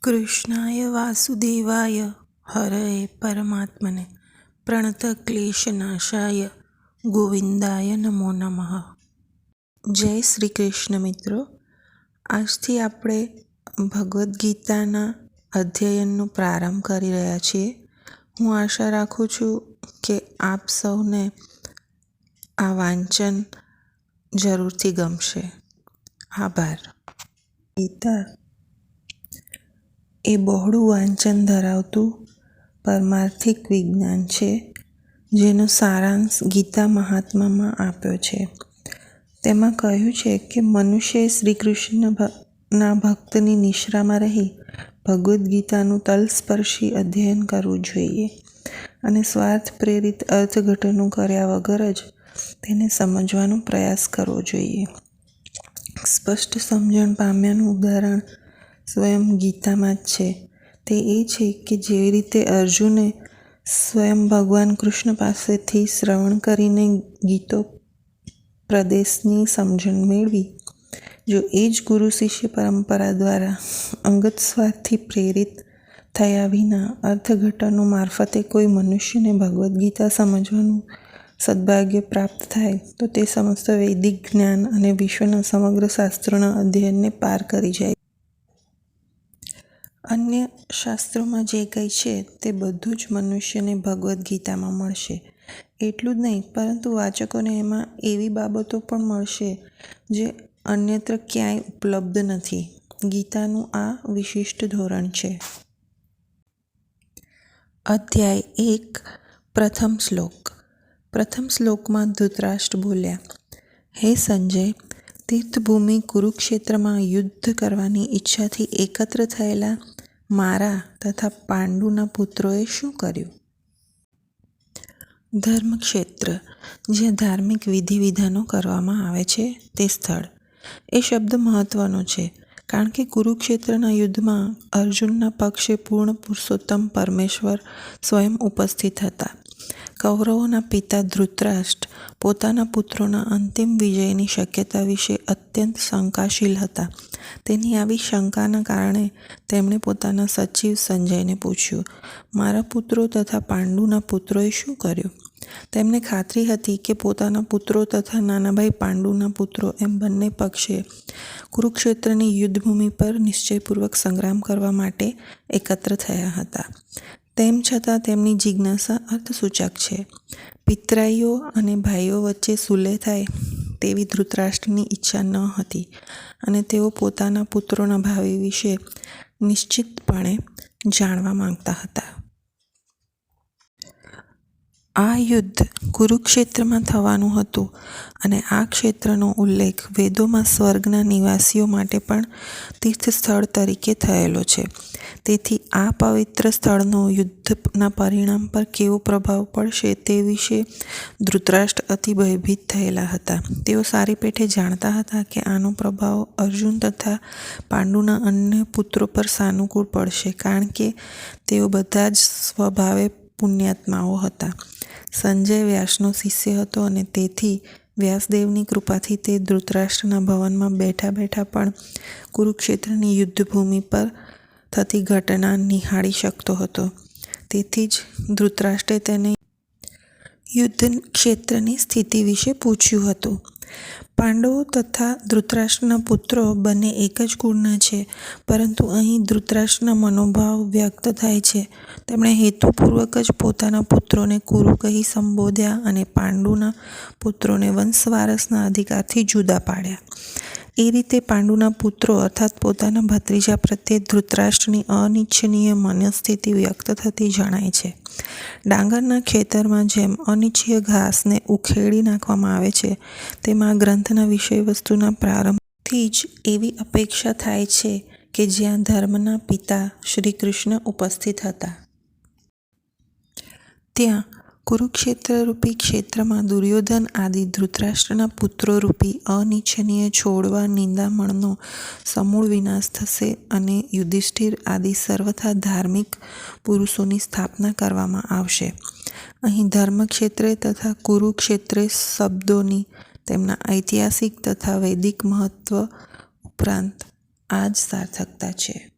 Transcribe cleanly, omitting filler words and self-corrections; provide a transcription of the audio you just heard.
कृष्णाय वासुदेवाय हरये परमात्मने प्रणतक्लेशनाशाय ગોવિંદાય નમો નમઃ. જય શ્રી કૃષ્ણ મિત્રો. આજથી આપણે ભગવદ્ ગીતાના અધ્યયનનો પ્રારંભ કરી રહ્યા છીએ. હું આશા રાખું છું કે આપ સૌને આ વાંચન જરૂરથી ગમશે. આભાર. ગીતા એ બહોળું વાંચન ધરાવતું પરમાર્થિક વિજ્ઞાન છે, જેનો સારાંશ ગીતા મહાત્મામાં આપ્યો છે. તેમાં કહ્યું છે કે મનુષ્યએ શ્રી કૃષ્ણના ભક્તની નિશ્રામાં રહી ભગવદ્ ગીતાનું તલસ્પર્શી અધ્યયન કરવું જોઈએ અને સ્વાર્થ પ્રેરિત અર્થઘટનો કર્યા વગર જ તેને સમજવાનો પ્રયાસ કરવો જોઈએ. સ્પષ્ટ સમજણ પામ્યાનું ઉદાહરણ સ્વયં ગીતામાં જ છે. તે એ છે કે જેવી રીતે અર્જુને સ્વયં ભગવાન કૃષ્ણ પાસેથી શ્રવણ કરીને ગીતોપદેશની સમજણ મેળવી, જો એ જ ગુરુ શિષ્ય પરંપરા દ્વારા અંગત સ્વાર્થથી પ્રેરિત થયા વિના અર્થઘટનો મારફતે કોઈ મનુષ્યને ભગવદ્ ગીતા સમજવાનું સદભાગ્ય પ્રાપ્ત થાય, તો તે સમસ્ત વૈદિક જ્ઞાન અને વિશ્વના સમગ્ર શાસ્ત્રોના અધ્યયનને પાર કરી જાય. અન્ય શાસ્ત્રોમાં જે કંઈ છે તે બધું જ મનુષ્યને ભગવદ્ ગીતામાં મળશે. એટલું જ નહીં, પરંતુ વાચકોને એમાં એવી બાબતો પણ મળશે જે અન્યત્ર ક્યાંય ઉપલબ્ધ નથી. ગીતાનું આ વિશિષ્ટ ધોરણ છે. અધ્યાય 1. પ્રથમ શ્લોક. પ્રથમ શ્લોકમાં ધૃતરાષ્ટ્ર બોલ્યા: હે સંજય, તીર્થભૂમિ કુરુક્ષેત્રમાં યુદ્ધ કરવાની ઈચ્છાથી એકત્ર થયેલા મારા તથા પાંડુના પુત્રોએ શું કર્યું? ધર્મક્ષેત્ર, જ્યાં ધાર્મિક વિધિવિધાનો કરવામાં આવે છે તે સ્થળ. એ શબ્દ મહત્વનો છે, કારણ કે કુરુક્ષેત્રના યુદ્ધમાં અર્જુનના પક્ષે પૂર્ણ પુરુષોત્તમ પરમેશ્વર સ્વયં ઉપસ્થિત હતા. કૌરવોના પિતા ધૃતરાષ્ટ્ર પોતાના પુત્રોના અંતિમ વિજયની શક્યતા વિશે અત્યંત શંકાશીલ હતા. તેની આવી શંકાના કારણે તેમણે પોતાના સચિવ સંજયને પૂછ્યું: મારા પુત્રો તથા પાંડુના પુત્રોએ શું કર્યું? તેમને ખાતરી હતી કે પોતાના પુત્રો તથા નાના ભાઈ પાંડુના પુત્રો એમ બંને પક્ષે કુરુક્ષેત્રની યુદ્ધભૂમિ પર નિશ્ચયપૂર્વક સંગ્રામ કરવા માટે એકત્ર થયા હતા. તેમ છતાં તેમની જિજ્ઞાસા અર્થસૂચક છે. પિતરાઈઓ અને ભાઈઓ વચ્ચે સુલેહ થાય તેવી ધૃતરાષ્ટ્રની ઈચ્છા ન હતી અને તેઓ પોતાના પુત્રોના ભાવિ વિશે નિશ્ચિતપણે જાણવા માંગતા હતા. આ યુદ્ધ કુરુક્ષેત્રમાં થવાનું હતું અને આ ક્ષેત્રનો ઉલ્લેખ વેદોમાં સ્વર્ગના નિવાસીઓ માટે પણ તીર્થસ્થળ તરીકે થયેલો છે. તેથી આ પવિત્ર સ્થળનો યુદ્ધના પરિણામ પર કેવો પ્રભાવ પડશે તે વિશે ધૃતરાષ્ટ્ર અતિ ભયભીત થયેલા હતા. તેઓ સારી પેઠે જાણતા હતા કે આનો પ્રભાવ અર્જુન તથા પાંડુના અન્ય પુત્રો પર સાનુકૂળ પડશે, કારણ કે તેઓ બધા જ સ્વભાવે પુણ્યાત્માઓ હતા. સંજય વ્યાસનો શિષ્ય હતો અને તેથી વ્યાસદેવની કૃપાથી તે ધૃતરાષ્ટ્રના ભવનમાં બેઠા બેઠા પણ કુરુક્ષેત્રની યુદ્ધભૂમિ પર થતી ઘટના નિહાળી શકતો હતો. તેથી જ ધૃતરાષ્ટ્રે તેને યુદ્ધ ક્ષેત્રની સ્થિતિ વિશે પૂછ્યું હતું. પાંડવો તથા ધૃતરાષ્ટ્રના પુત્રો બંને એક જ કુળના છે, પરંતુ અહીં ધૃતરાષ્ટ્રના મનોભાવ વ્યક્ત થાય છે. તેમણે હેતુપૂર્વક જ પોતાના પુત્રોને કુરુ કહી સંબોધ્યા અને પાંડુના પુત્રોને વંશવારસના અધિકારથી જુદા પાડ્યા. એ રીતે પાંડુના પુત્રો અર્થાત પોતાના ભત્રીજા પ્રત્યે ધૃતરાષ્ટ્રની અનિચ્છનીય મનસ્થિતિ વ્યક્ત થતી જણાય છે. ડાંગરના ખેતરમાં જેમ અનિચ્છનીય ઘાસને ઉખેડી નાખવામાં આવે છે, તેમ આ ગ્રંથના વિષયવસ્તુના પ્રારંભથી જ એવી અપેક્ષા થાય છે કે જ્યાં ધર્મના પિતા શ્રી કૃષ્ણ ઉપસ્થિત હતા, ત્યાં કુરુક્ષેત્રરૂપી ક્ષેત્રમાં દુર્યોધન આદિ ધૃતરાષ્ટ્રના પુત્રોરૂપી અનિચ્છનીય છોડવા નિંદામણનો સમૂળ વિનાશ થશે અને યુધિષ્ઠિર આદિ સર્વથા ધાર્મિક પુરુષોની સ્થાપના કરવામાં આવશે. અહીં ધર્મક્ષેત્રે તથા કુરુક્ષેત્રે શબ્દોની તેમના ઐતિહાસિક તથા વૈદિક મહત્વ ઉપરાંત આ જ સાર્થકતા છે.